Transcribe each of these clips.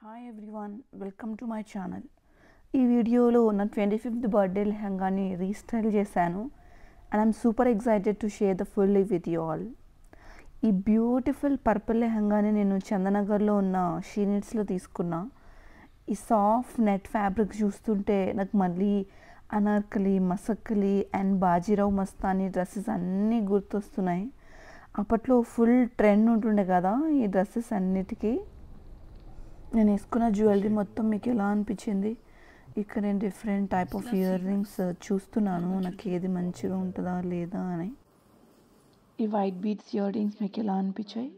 Hi everyone, welcome to my channel. ఈ వీడియోలో నా 25th బర్త్డే లెహంగాని రీస్టైల్ చేశాను and I'm super excited to share the full with you all. ఈ beautiful purple లెహంగాని నేను చందనగర్లో ఉన్న షీనిట్స్లో తీసుకున్నా. ఈ సాఫ్ట్ నెట్ ఫ్యాబ్రిక్ చూస్తుంటే నాకు మళ్ళీ అనార్కలి, మసక్కలి అండ్ బాజీరావు మస్తానీ డ్రెస్సెస్ అన్నీ గుర్తొస్తున్నాయి. అప్పట్లో ఫుల్ ట్రెండ్ ఉంటుండే కదా ఈ డ్రెస్సెస్ అన్నిటికీ. నేను వేసుకున్న జ్యువెలరీ మొత్తం మీకు ఎలా అనిపించింది? ఇక్కడ నేను different type of ear rings చూస్తున్నాను, నాకు ఏది మంచిగా ఉంటుందా లేదా అని. ఈ వైట్ బీడ్స్ ఇయర్ రింగ్స్ మీకు ఎలా అనిపించాయి?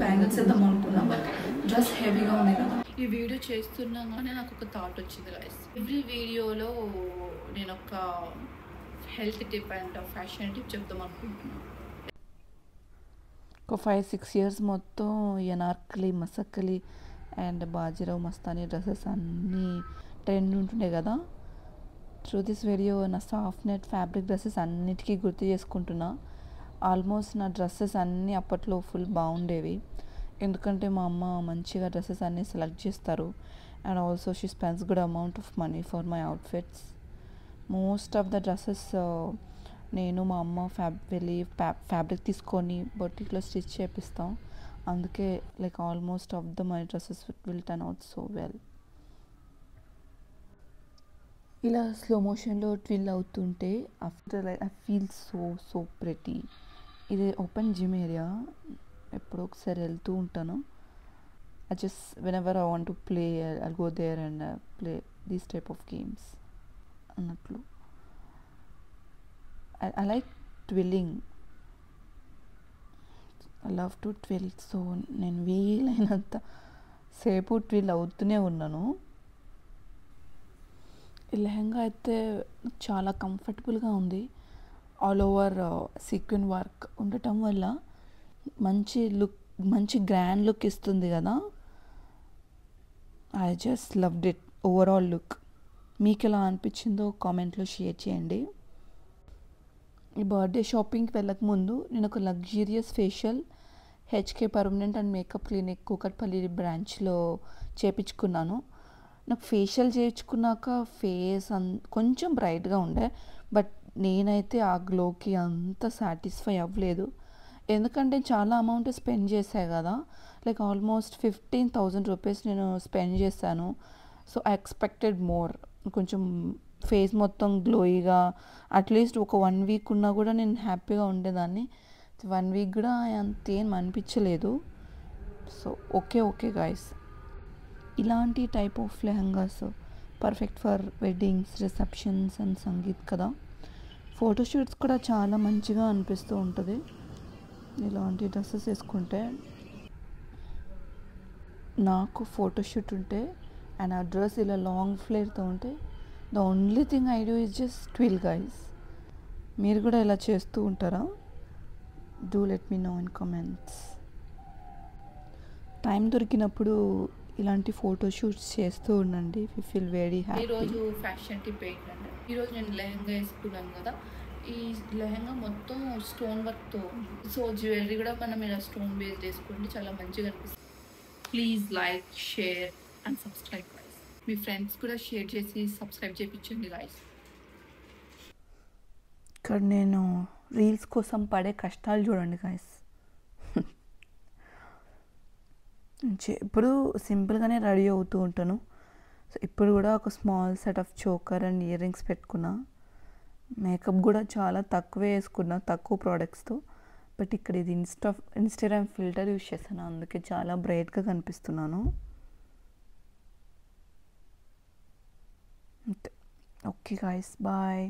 బ్యాంగిల్స్ వేద్దాం అనుకున్నా, బట్ డ్రెస్ హెవీగా ఉంది కదా. ఈ వీడియో చేస్తున్నాగానే నాకు ఒక థాట్ వచ్చింది గైస్. ఎవ్రీ వీడియోలో నేను ఒక health tip and fashion tip చెప్దాం అనుకుంటున్నాను. ఒక 5-6 ఇయర్స్ మొత్తం అనార్కలి, మసక్కలి అండ్ బాజీరావు మస్తానీ డ్రెస్సెస్ అన్నీ ట్రెండ్ ఉంటుండే కదా. త్రూ దిస్ వీడియో నా సాఫ్ట్ నెట్ ఫ్యాబ్రిక్ డ్రెస్సెస్ అన్నిటికీ గుర్తు చేసుకుంటున్నా. ఆల్మోస్ట్ నా డ్రెస్సెస్ అన్నీ అప్పట్లో ఫుల్ బాగుండేవి, ఎందుకంటే మా అమ్మ మంచిగా డ్రెస్సెస్ అన్నీ సెలెక్ట్ చేస్తారు and also she spends good amount of money for my outfits. Most of the dresses నేను మా అమ్మ ఫ్యాబ్రిక్ తీసుకొని బొటిక్లో స్టిచ్ చేపిస్తాం. అందుకే like almost of the my dresses will turn out so well. ఇలా స్లో మోషన్లో ట్విల్ అవుతుంటే after I feel so pretty. ఇది ఓపెన్ జిమ్ ఏరియా, ఎప్పుడో ఒకసారి వెళ్తూ ఉంటాను. I just whenever I want to play, I'll go there and play these type of games అన్నట్లు. I like twirling. I love to twirl. So నేను వీలైనంత సేపు twill అవుతూనే ఉన్నాను. ఈ లెహంగా అయితే చాలా కంఫర్టబుల్గా ఉంది. ఆల్ ఓవర్ సీక్వెన్ వర్క్ ఉండటం వల్ల మంచి గ్రాండ్ లుక్ ఇస్తుంది కదా. I just loved it overall look. మీకు ఎలా అనిపించిందో కామెంట్లో షేర్ చేయండి. ఈ బర్త్డే షాపింగ్కి వెళ్ళకముందు నేను ఒక luxurious facial HK permanent and makeup clinic Kukatpally బ్రాంచ్లో చేయించుకున్నాను. నాకు ఫేషియల్ చేయించుకున్నాక ఫేస్ కొంచెం బ్రైట్గా ఉండే, బట్ నేనైతే ఆ గ్లోకి అంత సాటిస్ఫై అవ్వలేదు, ఎందుకంటే చాలా అమౌంట్ స్పెండ్ చేశాను కదా. లైక్ ఆల్మోస్ట్ 15,000 రూపీస్ నేను స్పెండ్ చేశాను. So I expected more. కొంచెం ఫేస్ మొత్తం గ్లోయిగా అట్లీస్ట్ ఒక 1 వీక్ ఉన్నా కూడా నేను హ్యాపీగా ఉండేదాన్ని. 1 వీక్ కూడా అంతేం అనిపించలేదు. సో ఓకే గాయస్, ఇలాంటి type of lehengas perfect for weddings, receptions and sangeet కదా. ఫోటోషూట్స్ కూడా చాలా మంచిగా అనిపిస్తూ ఉంటుంది ఇలాంటి డ్రెస్సెస్ వేసుకుంటే. నాకు ఫోటోషూట్ ఉంటే అండ్ ఆ డ్రెస్ ఇలా లాంగ్ ఫ్లేర్తో ఉంటే the only thing I do is just twirl guys. మీరు కూడా ఇలా చేస్తూ ఉంటారా? Do let me know in comments. Time దొరికినప్పుడు ఇలాంటి ఫోటోషూట్స్ చేస్తూ ఉండండి. We feel very happy. ఈరోజు ఫ్యాషన్ టిప్ ఏంటంటే, ఈరోజు నేను లెహంగా వేసుకున్నాను కదా. ఈ లెహంగా మొత్తం స్టోన్ వర్క్తో, సో జ్యువెలరీ కూడా మనం ఇలా స్టోన్ బేస్డ్ వేసుకుంటే చాలా మంచిగా అనిపిస్తుంది. Please like, share and subscribe guys. Me friends కూడా షేర్ చేసి సబ్స్క్రైబ్ చేయించండి గైస్. ఇక్కడ నేను రీల్స్ కోసం పడే కష్టాలు చూడండి గైస్. ఇప్పుడు సింపుల్గానే రెడీ అవుతూ ఉంటాను. సో ఇప్పుడు కూడా ఒక small set of choker and ear rings పెట్టుకున్నా. మేకప్ కూడా చాలా తక్కువే వేసుకున్నా, తక్కువ ప్రోడక్ట్స్తో. బట్ ఇక్కడ ఇది ఇన్స్టాగ్రామ్ ఫిల్టర్ యూస్ చేశాను, అందుకే చాలా బ్రైట్గా కనిపిస్తున్నాను. Okay guys, bye.